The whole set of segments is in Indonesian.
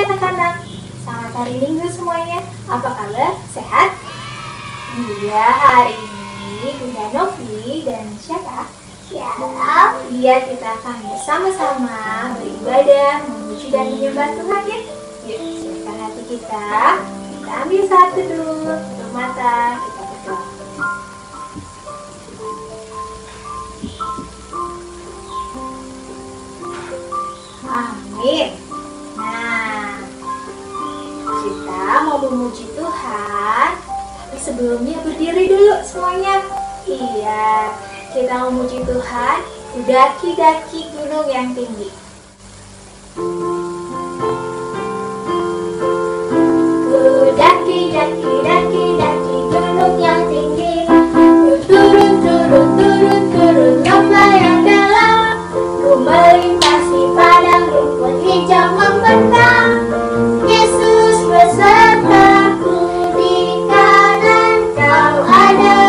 anak-anak, selamat hari Minggu semuanya. Apa kabar? Sehat? Iya, hari ini Bunda Novi dan siapa? Iya, kita akan bersama-sama beribadah, memuji dan menyembah Tuhan ya. Yuk, siapkan hati kita ambil satu dulu, tutup mata, kita berdoa. Amin. Nah, kita mau memuji Tuhan, tapi sebelumnya berdiri dulu semuanya. Iya, kita memuji Tuhan, daki-daki gunung yang tinggi. Daki gunung yang tinggi. Turun lembah yang dalam. Ku melintasi padang rumput hijau membentang. Yesus besertaku, di kanan kau ada,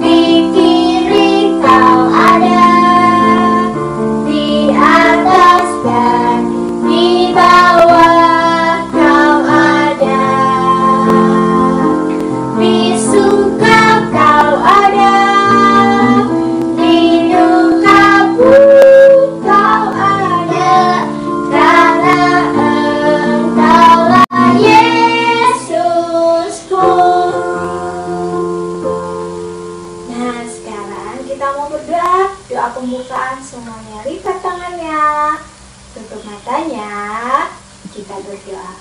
di kiri kau ada, di atas dan di bawah kau ada, di suka kau ada, di duka pun kau ada, karena Engkaulah Yesusku. Nah, sekarang kita mau berdoa. Doa pembukaan, semuanya lipat tangannya, tutup matanya, kita berdoa.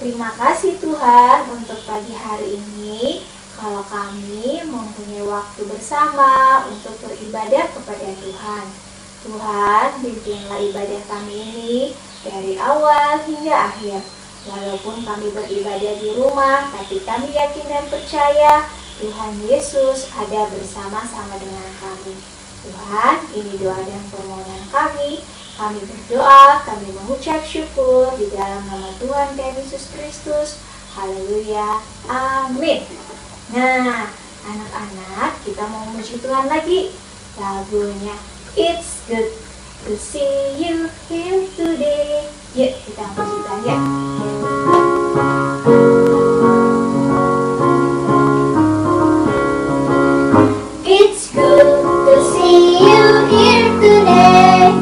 Terima kasih Tuhan untuk pagi hari ini, kalau kami mempunyai waktu bersama untuk beribadah kepada Tuhan. Tuhan, pimpinlah ibadah kami ini dari awal hingga akhir. Walaupun kami beribadah di rumah, tapi kami yakin dan percaya Tuhan Yesus ada bersama-sama dengan kami. Tuhan, ini doa dan permohonan kami. Kami berdoa, kami mengucap syukur di dalam nama Tuhan Yesus Kristus. Haleluya. Amin. Nah, anak-anak, kita mau memuji Tuhan lagi. Lagunya It's Good to See You Here Today. Yuk, kita puji Tuhan ya. It's good to see you here today.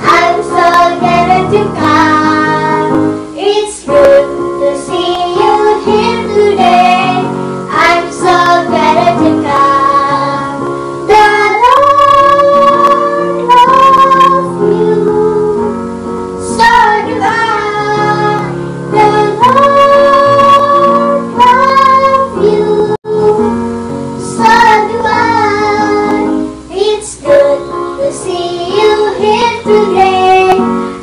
I'm so glad that you come. It's good to see you here today. I'm so glad that you come. The Lord loves you, so do I. The Lord loves you, so do I. It's good to see you here today.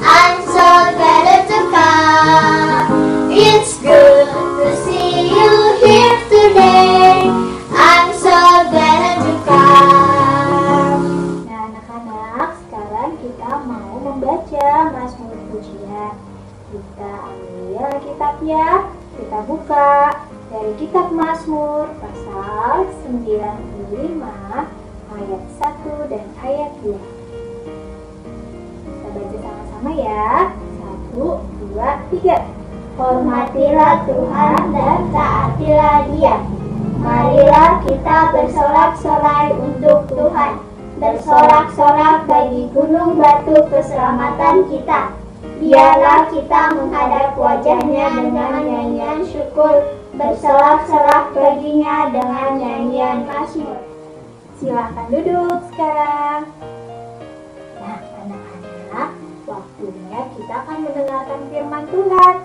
I'm so glad that you come. It's good to see you here today. I'm so glad that you come. Nah, anak-anak, sekarang kita mau membaca Mazmur Pujian. Kita ambil kitabnya, kita buka dari kitab Mazmur pasal 95 ayat 1 dan ayat 2. Kita baca sama-sama ya. 1, 2, 3. Hormatilah Tuhan dan taatilah Dia. Marilah kita bersorak-sorai untuk Tuhan. Bersorak-sorak bagi gunung batu keselamatan kita. Biarlah kita menghadap wajahnya dengan nyanyian syukur. Bersorak-sorak baginya dengan nyanyian mazmur. Silahkan duduk sekarang. Nah, anak-anak, waktunya kita akan mendengarkan firman Tuhan.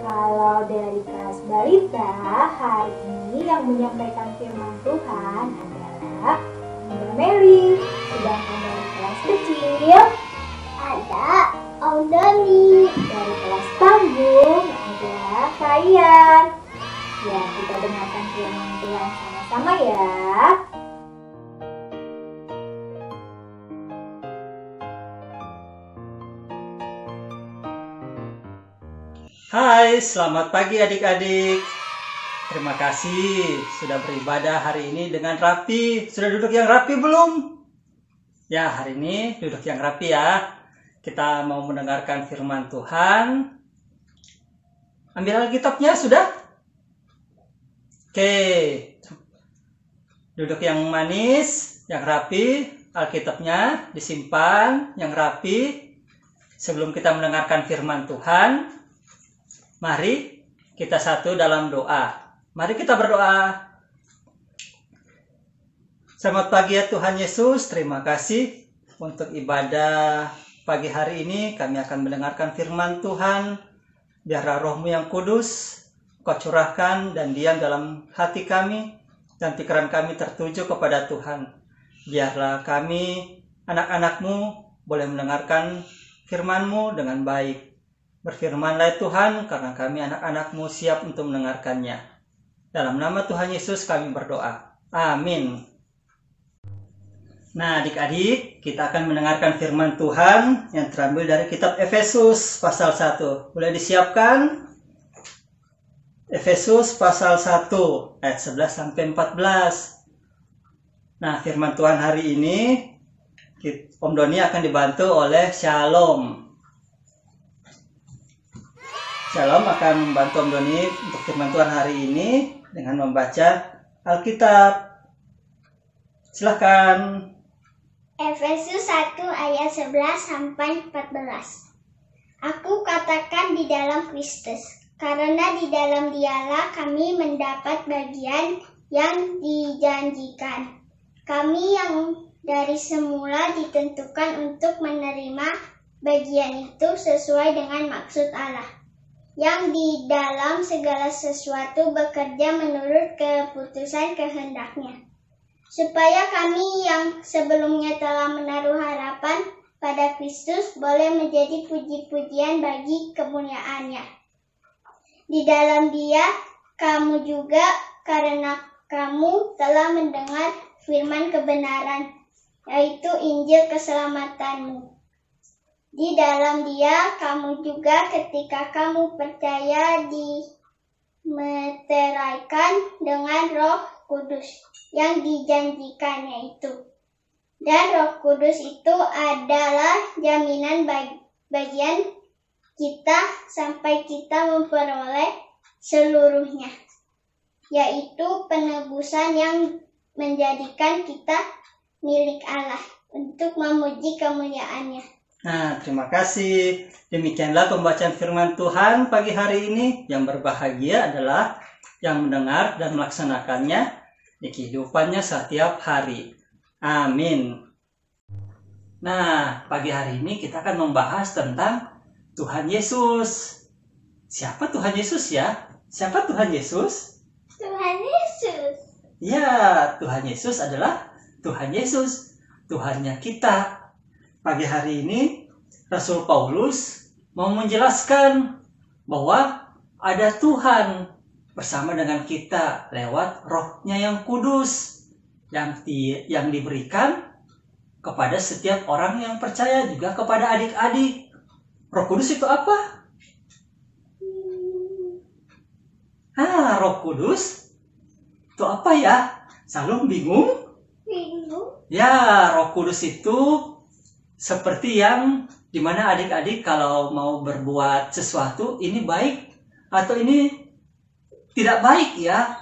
Kalau dari kelas balita, hari ini yang menyampaikan firman Tuhan adalah Bunda Meli. Sedangkan dari kelas kecil ada Om Doni. Dari kelas panggung ada Kayan. Ya, kita dengarkan firman Tuhan sama-sama ya. Hai, selamat pagi adik-adik. Terima kasih sudah beribadah hari ini dengan rapi. Sudah duduk yang rapi belum? Ya, hari ini duduk yang rapi ya. Kita mau mendengarkan firman Tuhan. Ambil Alkitabnya sudah? Oke. Duduk yang manis, yang rapi. Alkitabnya disimpan yang rapi. Sebelum kita mendengarkan firman Tuhan, mari kita satu dalam doa. Mari kita berdoa. Selamat pagi ya Tuhan Yesus. Terima kasih untuk ibadah pagi hari ini. Kami akan mendengarkan firman Tuhan. Biarlah Roh-Mu yang kudus Kau curahkan dan diam dalam hati kami dan pikiran kami tertuju kepada Tuhan. Biarlah kami, anak-anak-Mu, boleh mendengarkan firman-Mu dengan baik. Berfirmanlah Tuhan, karena kami anak-anak-Mu siap untuk mendengarkannya. Dalam nama Tuhan Yesus kami berdoa. Amin. Nah, adik-adik, kita akan mendengarkan firman Tuhan yang terambil dari kitab Efesus pasal 1. Boleh disiapkan? Efesus pasal 1 ayat 11 sampai 14. Nah, firman Tuhan hari ini Om Doni akan dibantu oleh Shalom. Shalom akan membantu Om Doni untuk firman Tuhan hari ini dengan membaca Alkitab. Silakan. Efesus 1 ayat 11 sampai 14. Aku katakan di dalam Kristus, karena di dalam Dialah kami mendapat bagian yang dijanjikan. Kami yang dari semula ditentukan untuk menerima bagian itu sesuai dengan maksud Allah, yang di dalam segala sesuatu bekerja menurut keputusan kehendak-Nya, supaya kami yang sebelumnya telah menaruh harapan pada Kristus boleh menjadi puji-pujian bagi kemuliaan-Nya. Di dalam Dia, kamu juga, karena kamu telah mendengar firman kebenaran, yaitu Injil keselamatanmu. Di dalam Dia, kamu juga ketika kamu percaya dimeteraikan dengan Roh Kudus yang dijanjikannya itu. Dan Roh Kudus itu adalah jaminan bagian kita sampai kita memperoleh seluruhnya, yaitu penebusan yang menjadikan kita milik Allah untuk memuji kemuliaan-Nya. Nah, terima kasih. Demikianlah pembacaan firman Tuhan pagi hari ini. Yang berbahagia adalah yang mendengar dan melaksanakannya di kehidupannya setiap hari. Amin. Nah, pagi hari ini kita akan membahas tentang Tuhan Yesus. Siapa Tuhan Yesus ya? Siapa Tuhan Yesus? Tuhan Yesus. Ya, Tuhan Yesus adalah Tuhan Yesus, Tuhannya kita. Pagi hari ini, Rasul Paulus mau menjelaskan bahwa ada Tuhan bersama dengan kita lewat Roh-Nya yang kudus yang diberikan kepada setiap orang yang percaya, juga kepada adik-adik. Roh Kudus itu apa? Roh Kudus itu apa ya? Shalom bingung? Bingung. Ya, Roh Kudus itu seperti yang dimana adik-adik kalau mau berbuat sesuatu, ini baik atau ini tidak baik ya,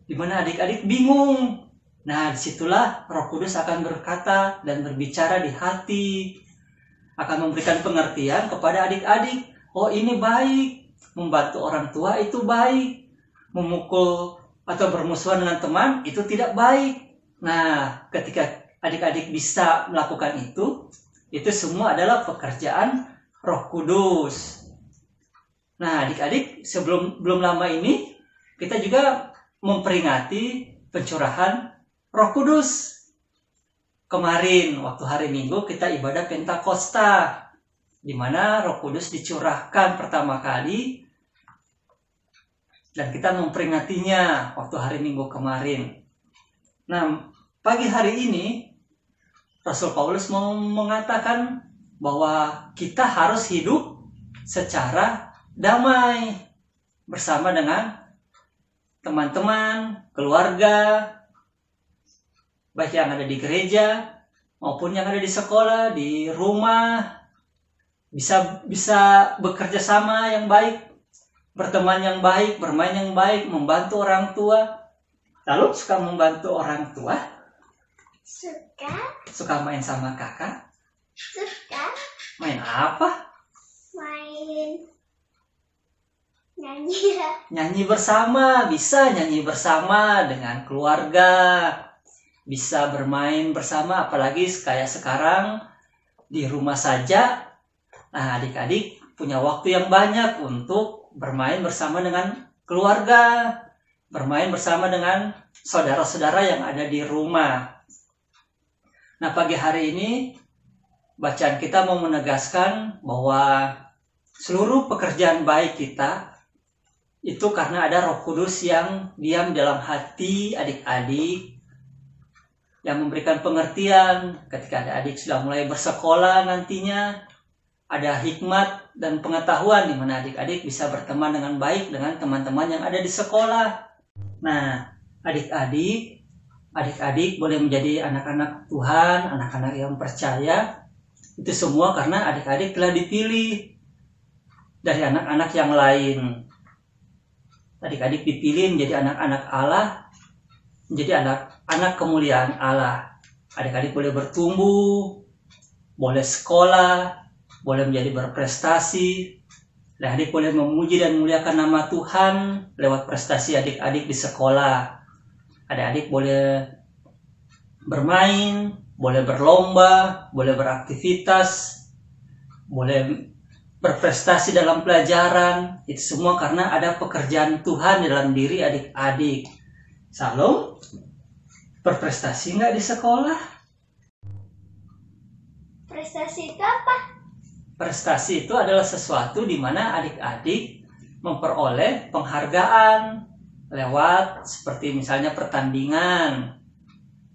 dimana adik-adik bingung. Nah, disitulah Roh Kudus akan berkata dan berbicara di hati, akan memberikan pengertian kepada adik-adik. Oh, ini baik, membantu orang tua itu baik, memukul atau bermusuhan dengan teman itu tidak baik. Nah, ketika adik-adik bisa melakukan itu semua adalah pekerjaan Roh Kudus. Nah, adik-adik, belum lama ini kita juga memperingati pencurahan Roh Kudus. Kemarin waktu hari Minggu kita ibadah Pentakosta, di mana Roh Kudus dicurahkan pertama kali, dan kita memperingatinya waktu hari Minggu kemarin. Nah, pagi hari ini Rasul Paulus mau mengatakan bahwa kita harus hidup secara damai bersama dengan teman-teman, keluarga, baik yang ada di gereja maupun yang ada di sekolah, di rumah, bisa bekerja sama yang baik, berteman yang baik, bermain yang baik, membantu orang tua. Lalu suka membantu orang tua? Suka. Suka main sama kakak? Suka. Main apa? Main nyanyi. Nyanyi bersama, bisa nyanyi bersama dengan keluarga, bisa bermain bersama, apalagi kayak sekarang di rumah saja. Nah, adik-adik punya waktu yang banyak untuk bermain bersama dengan keluarga, bermain bersama dengan saudara-saudara yang ada di rumah. Nah, pagi hari ini bacaan kita mau menegaskan bahwa seluruh pekerjaan baik kita itu karena ada Roh Kudus yang diam dalam hati adik-adik, yang memberikan pengertian ketika adik-adik sudah mulai bersekolah nantinya. Ada hikmat dan pengetahuan di mana adik-adik bisa berteman dengan baik dengan teman-teman yang ada di sekolah. Nah, adik-adik boleh menjadi anak-anak Tuhan, anak-anak yang percaya. Itu semua karena adik-adik telah dipilih dari anak-anak yang lain. Adik-adik dipilih menjadi anak-anak Allah, menjadi anak-anak kemuliaan Allah. Adik-adik boleh bertumbuh, boleh sekolah, boleh menjadi berprestasi. Adik-adik boleh memuji dan memuliakan nama Tuhan lewat prestasi adik-adik di sekolah. Adik-adik boleh bermain, boleh berlomba, boleh beraktivitas, boleh berprestasi dalam pelajaran. Itu semua karena ada pekerjaan Tuhan dalam diri adik-adik. Salom, berprestasi nggak di sekolah? Prestasi itu apa? Prestasi itu adalah sesuatu di mana adik-adik memperoleh penghargaan lewat seperti misalnya pertandingan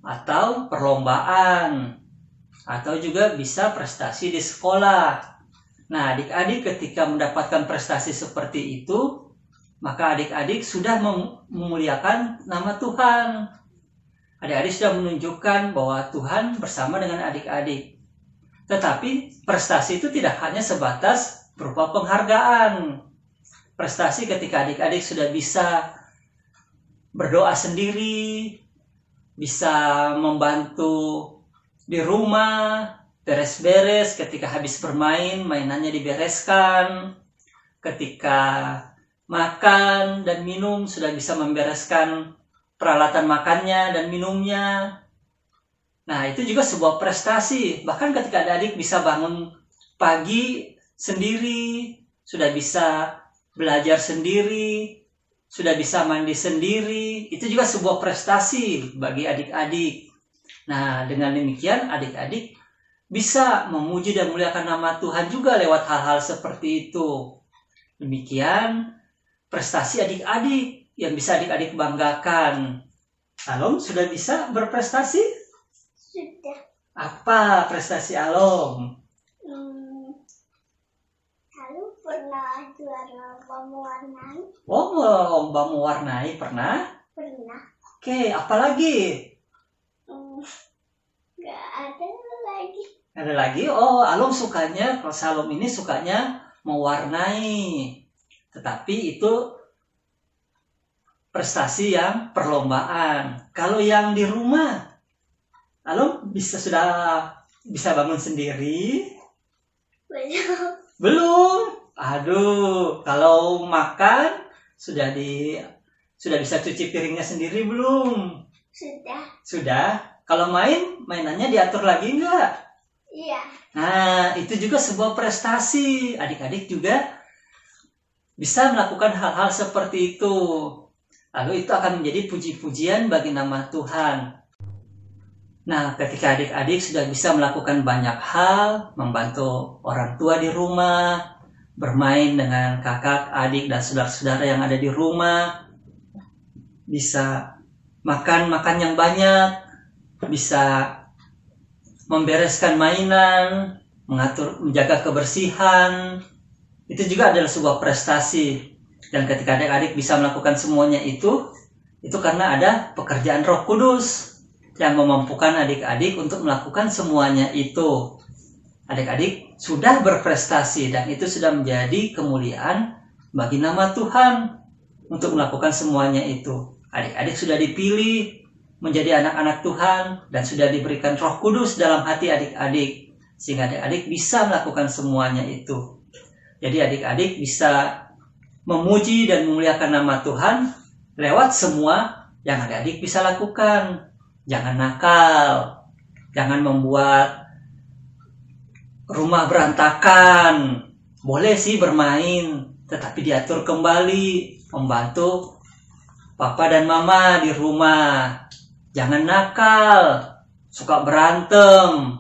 atau perlombaan, atau juga bisa prestasi di sekolah. Nah, adik-adik ketika mendapatkan prestasi seperti itu, maka adik-adik sudah memuliakan nama Tuhan. Adik-adik sudah menunjukkan bahwa Tuhan bersama dengan adik-adik. Tetapi prestasi itu tidak hanya sebatas berupa penghargaan. Prestasi ketika adik-adik sudah bisa berdoa sendiri, bisa membantu di rumah, beres-beres ketika habis bermain, mainannya dibereskan. Ketika makan dan minum sudah bisa membereskan peralatan makannya dan minumnya. Nah, itu juga sebuah prestasi. Bahkan ketika adik bisa bangun pagi sendiri, sudah bisa belajar sendiri, sudah bisa mandi sendiri, itu juga sebuah prestasi bagi adik-adik. Nah, dengan demikian adik-adik bisa memuji dan memuliakan nama Tuhan juga lewat hal-hal seperti itu. Demikian prestasi adik-adik yang bisa adik-adik banggakan. Alom sudah bisa berprestasi? Sudah. Apa prestasi Alom? Lalu pernah juara lomba mewarnai? Oh, lomba mewarnai pernah? Pernah. Oke, apa lagi? Gak ada lagi. Ada lagi? Oh, Alom sukanya, kalau Alom ini sukanya mewarnai. Tetapi itu prestasi yang perlombaan. Kalau yang di rumah, Alom sudah bisa bangun sendiri? Belum. Belum. Aduh, kalau makan sudah bisa cuci piringnya sendiri belum? Sudah. Sudah. Kalau mainannya diatur lagi enggak? Iya. Nah, itu juga sebuah prestasi. Adik-adik juga bisa melakukan hal-hal seperti itu. Lalu itu akan menjadi puji-pujian bagi nama Tuhan. Nah, ketika adik-adik sudah bisa melakukan banyak hal, membantu orang tua di rumah, bermain dengan kakak, adik, dan saudara-saudara yang ada di rumah, bisa makan yang banyak, bisa membereskan mainan, menjaga kebersihan, itu juga adalah sebuah prestasi. Dan ketika adik-adik bisa melakukan semuanya itu karena ada pekerjaan Roh Kudus yang memampukan adik-adik untuk melakukan semuanya itu. adik-adik sudah berprestasi dan itu sudah menjadi kemuliaan bagi nama Tuhan untuk melakukan semuanya itu. Adik-adik sudah dipilih menjadi anak-anak Tuhan dan sudah diberikan Roh Kudus dalam hati adik-adik sehingga adik-adik bisa melakukan semuanya itu. Jadi adik-adik bisa memuji dan memuliakan nama Tuhan lewat semua yang adik-adik bisa lakukan. Jangan nakal, jangan membuat rumah berantakan. Boleh sih bermain, tetapi diatur kembali, membantu papa dan mama di rumah. Jangan nakal, suka berantem.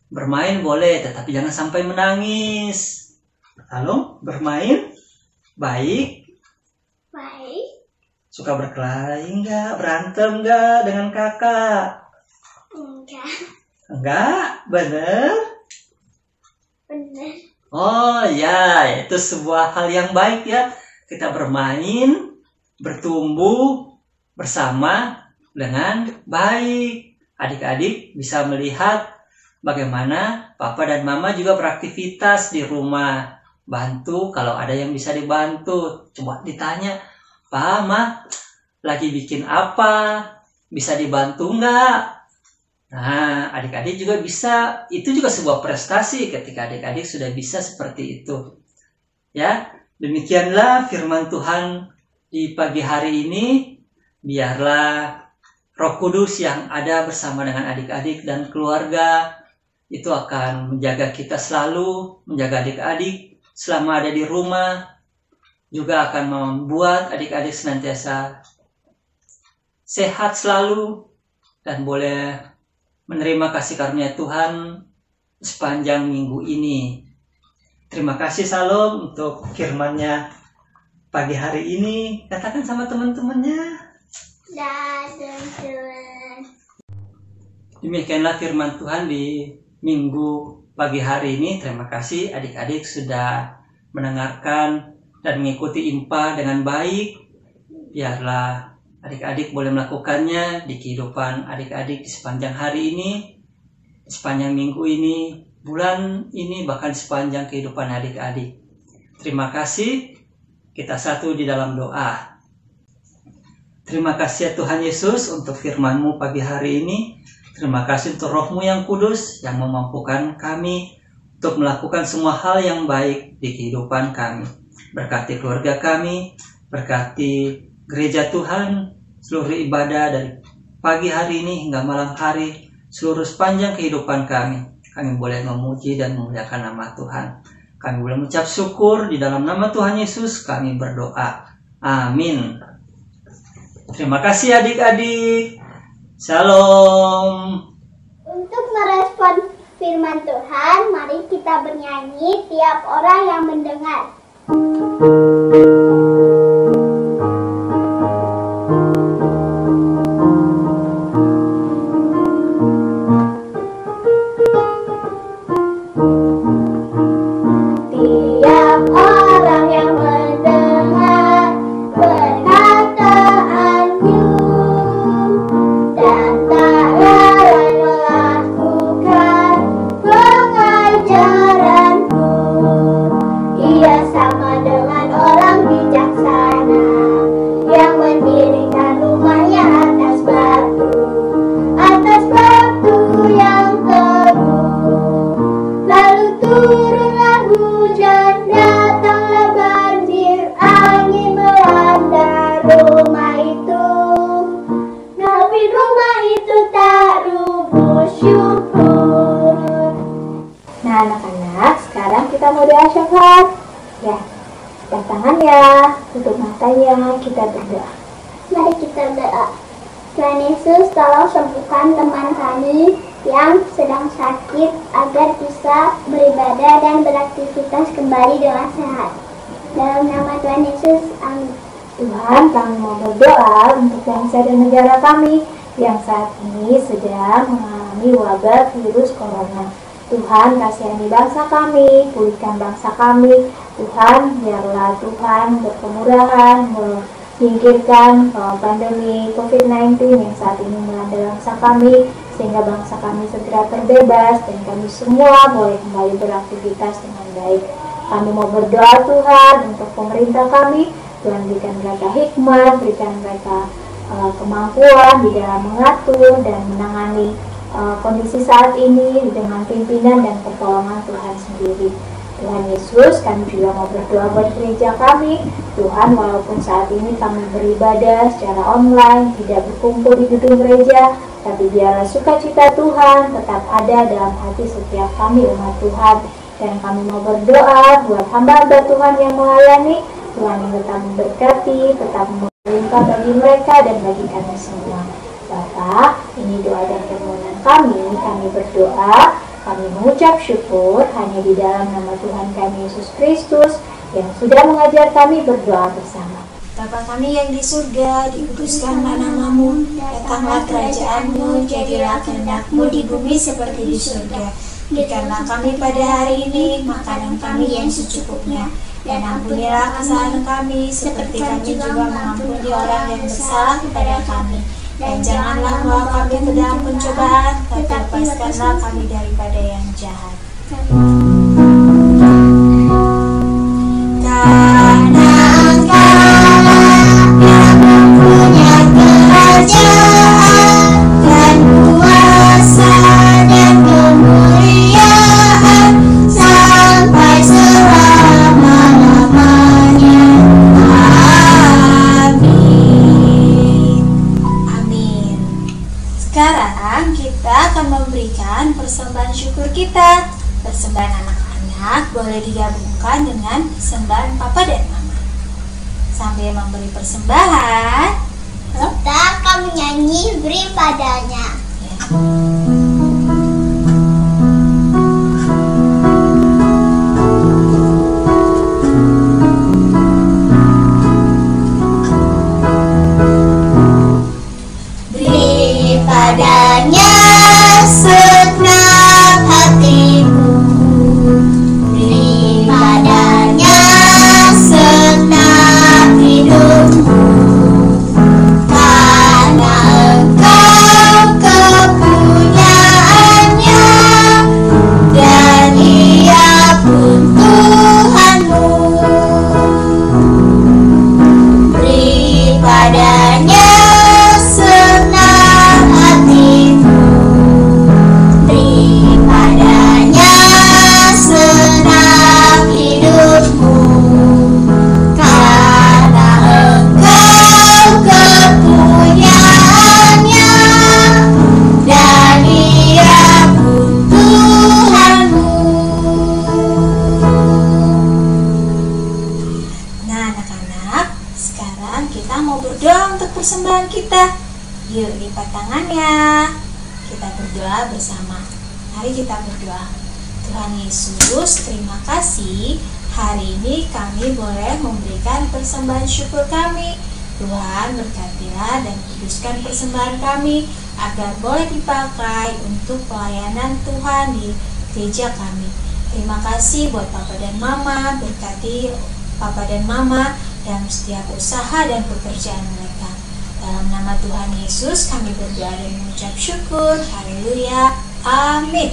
Bermain boleh, tetapi jangan sampai menangis. Lalu bermain baik. Baik. Suka berkelahi enggak? Berantem enggak dengan kakak? Enggak. Enggak? Bener? Benar. Oh ya, itu sebuah hal yang baik ya. Kita bermain, bertumbuh bersama dengan baik. Adik-adik bisa melihat bagaimana papa dan mama juga beraktivitas di rumah. Bantu kalau ada yang bisa dibantu. Coba ditanya, "Pak, Ma, lagi bikin apa? Bisa dibantu enggak?" Nah, adik-adik juga bisa. Itu juga sebuah prestasi ketika adik-adik sudah bisa seperti itu. Ya, demikianlah firman Tuhan di pagi hari ini. Biarlah Roh Kudus yang ada bersama dengan adik-adik dan keluarga itu akan menjaga kita selalu, menjaga adik-adik selama ada di rumah, juga akan membuat adik-adik senantiasa sehat selalu dan boleh menerima kasih karunia Tuhan sepanjang minggu ini. Terima kasih Salom untuk firman-Nya pagi hari ini. Katakan sama teman-temannya. Teman-teman. Demikianlah firman Tuhan di minggu pagi hari ini. Terima kasih adik-adik sudah mendengarkan dan mengikuti IMPA dengan baik. Biarlah adik-adik boleh melakukannya di kehidupan adik-adik di sepanjang hari ini, sepanjang minggu ini, bulan ini, bahkan sepanjang kehidupan adik-adik. Terima kasih. Kita satu di dalam doa. Terima kasih ya Tuhan Yesus untuk firman-Mu pagi hari ini. Terima kasih untuk Roh-Mu yang kudus yang memampukan kami untuk melakukan semua hal yang baik di kehidupan kami. Berkati keluarga kami, berkati gereja Tuhan, seluruh ibadah dari pagi hari ini hingga malam hari, seluruh sepanjang kehidupan kami. Kami boleh memuji dan memuliakan nama Tuhan. Kami boleh mengucap syukur di dalam nama Tuhan Yesus kami berdoa. Amin. Terima kasih adik-adik. Shalom. Untuk merespon firman Tuhan, mari kita bernyanyi tiap orang yang mendengar. Tiap orang yang mendengar perkataanmu dan tak lalai melakukan pengajaranmu, ia sama dengan orang bijaksana yang mendirikan rumahnya atas batu yang teguh. Lalu turunlah hujan, datanglah banjir, angin melanda rumah itu. Tapi rumah itu tak rubuh, syukur. Nah anak-anak, sekarang kita mau doa syafaat. Ya, angkat tangannya, tutup matanya, kita berdoa. Mari kita berdoa. Tuhan Yesus, tolong sembuhkan teman kami yang sedang sakit agar bisa beribadah dan beraktivitas kembali dengan sehat. Dalam nama Tuhan Yesus, amin. Tuhan, kami mau berdoa untuk bangsa dan negara kami yang saat ini sedang mengalami wabah virus corona. Tuhan, kasihani bangsa kami, pulihkan bangsa kami. Tuhan, biarlah Tuhan berkemurahan, menyingkirkan pandemi COVID-19 yang saat ini melanda bangsa kami, sehingga bangsa kami segera terbebas dan kami semua boleh kembali beraktivitas dengan baik. Kami mau berdoa Tuhan untuk pemerintah kami. Tuhan berikan mereka hikmat, berikan mereka kemampuan di dalam mengatur dan menangani kondisi saat ini dengan pimpinan dan pertolongan Tuhan sendiri. Tuhan Yesus, kami juga mau berdoa buat gereja kami. Tuhan, walaupun saat ini kami beribadah secara online, tidak berkumpul di gedung gereja, tapi biarlah sukacita Tuhan tetap ada dalam hati setiap kami umat Tuhan. Dan kami mau berdoa buat hamba-hamba Tuhan yang melayani. Tuhan yang tetap memberkati, tetap melimpah bagi mereka dan bagi kami semua. Bapa, ini doa dan permohonan kami berdoa, kami mengucap syukur hanya di dalam nama Tuhan kami Yesus Kristus yang sudah mengajar kami berdoa bersama. Bapa kami yang di surga, dikuduskanlah namamu, datanglah kerajaanmu, jadilah kehendak-mu di bumi seperti di surga. Berikanlah kami pada hari ini makanan kami yang secukupnya, dan ampunilah kesalahan kami seperti kami juga mengampuni orang yang bersalah kepada kami. Dan janganlah membawa kami ke dalam pencobaan, tapi lepaskanlah kami daripada yang jahat. Sekarang kita akan memberikan persembahan syukur kita. Persembahan anak-anak boleh digabungkan dengan persembahan papa dan mama. Sambil memberi persembahan, Kita akan menyanyi beri padanya. beri padanya segenap hatimu, beri padanya segenap hidupmu, karena engkau kepunyaannya, dan Ia pun Tuhanmu. Beri padanya senang hatimu, beri padanya senang hidupmu, karena engkau kepunyaannya, dan Ia pun Tuhanmu. Nah, anak-anak, sekarang kita mau berdoa untuk persembahan kita. Yuk, lipat tangannya. Kita berdoa bersama. Mari kita berdoa. Tuhan Yesus, terima kasih. Hari ini kami boleh memberikan persembahan syukur kami. Tuhan, berkatilah dan kuduskan persembahan kami agar boleh dipakai untuk pelayanan Tuhan di gereja kami. Terima kasih buat Papa dan Mama. Berkati Papa dan Mama dalam setiap usaha dan pekerjaan mereka. Dalam nama Tuhan Yesus kami berdoa dan mengucap syukur. Haleluya. Amin.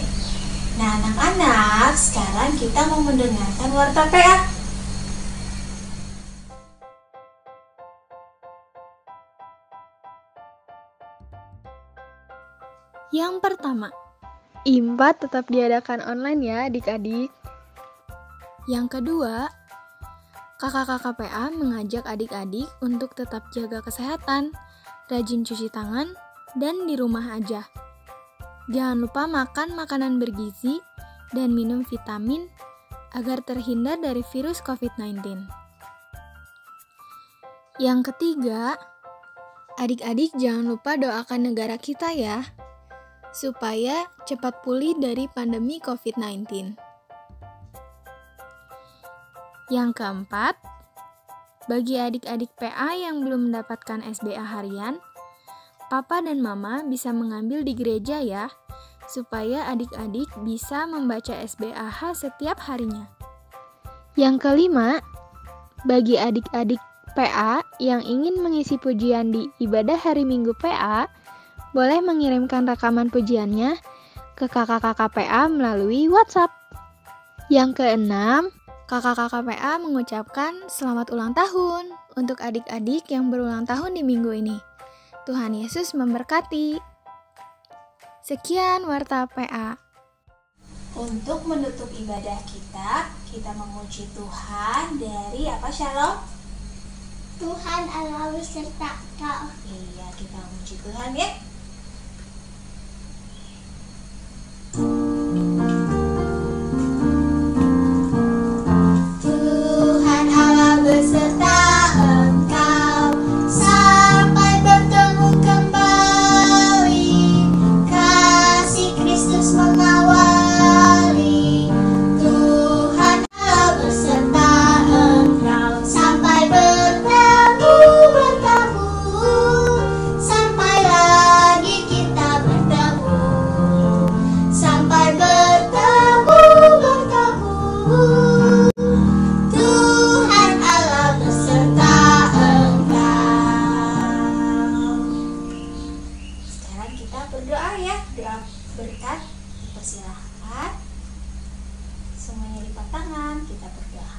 Nah, anak-anak, sekarang kita mau mendengarkan warta PA. Yang pertama, IMPA tetap diadakan online ya adik-adik. Yang kedua, kakak-kakak PA mengajak adik-adik untuk tetap jaga kesehatan, rajin cuci tangan, dan di rumah aja. Jangan lupa makan makanan bergizi dan minum vitamin agar terhindar dari virus COVID-19. Yang ketiga, adik-adik jangan lupa doakan negara kita ya, supaya cepat pulih dari pandemi COVID-19. Yang keempat, bagi adik-adik PA yang belum mendapatkan SBA harian, Papa dan Mama bisa mengambil di gereja ya, supaya adik-adik bisa membaca SBAH setiap harinya. Yang kelima, bagi adik-adik PA yang ingin mengisi pujian di ibadah hari Minggu PA, boleh mengirimkan rekaman pujiannya ke kakak-kakak PA melalui WhatsApp. Yang keenam, kakak-kakak PA mengucapkan selamat ulang tahun untuk adik-adik yang berulang tahun di minggu ini. Tuhan Yesus memberkati. Sekian Warta PA. Untuk menutup ibadah kita memuji Tuhan dari apa, Shalom? Tuhan Allah beserta kau. Iya, kita memuji Tuhan ya. Tuhan Allah beserta engkau sampai bertemu kembali. Kasih Kristus mengawali. Tuhan Allah beserta engkau sampai bertemu sampai lagi kita bertemu. Sampai bertemu Tuhan Allah beserta engkau. Sekarang kita berdoa ya, doa berkat. Persilahkan semuanya lipat tangan, kita berdoa.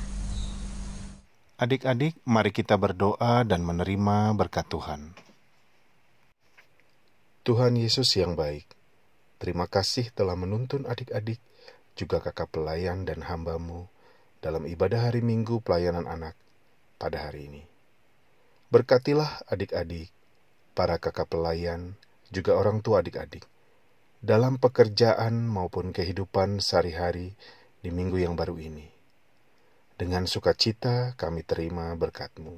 Adik-adik, mari kita berdoa dan menerima berkat Tuhan. Tuhan Yesus yang baik, terima kasih telah menuntun adik-adik, juga kakak pelayan dan hamba-Mu dalam ibadah hari Minggu pelayanan anak pada hari ini. Berkatilah adik-adik, para kakak pelayan, juga orang tua adik-adik, dalam pekerjaan maupun kehidupan sehari-hari di minggu yang baru ini. Dengan sukacita kami terima berkat-Mu.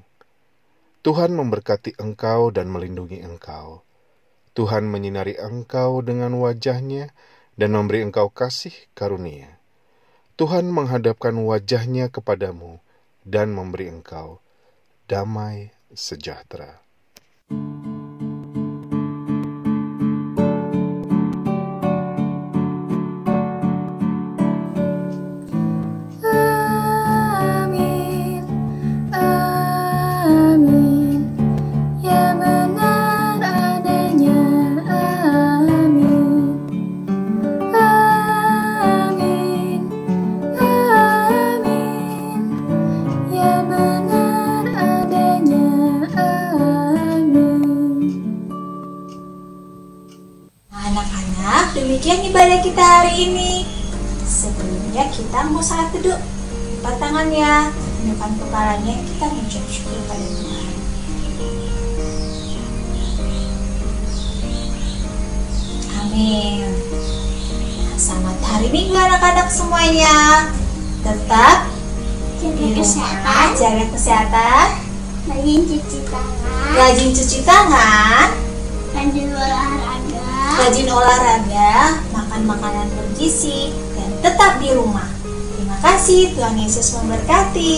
Tuhan memberkati engkau dan melindungi engkau. Tuhan menyinari engkau dengan wajah-Nya dan memberi engkau kasih karunia. Tuhan menghadapkan wajah-Nya kepadamu dan memberi engkau damai sejahtera. Amin, amin, ya benar adanya. Amin, amin, amin, ya benar adanya. Amin. Anak-anak, demikian ibadah kita hari ini. Sebelumnya kita mau saat teduh. Lipat tangannya, tundukkan kepalanya, kita mengucap syukur pada Tuhan. Amin. Nah, selamat hari Minggu anak-anak semuanya. Tetap Jaga di rumah, kesehatan, jaga kesehatan, rajin cuci tangan, rajin cuci tangan, rajin olahraga. rajin olahraga, makan makanan bergizi, dan tetap di rumah. Terima kasih, Tuhan Yesus memberkati.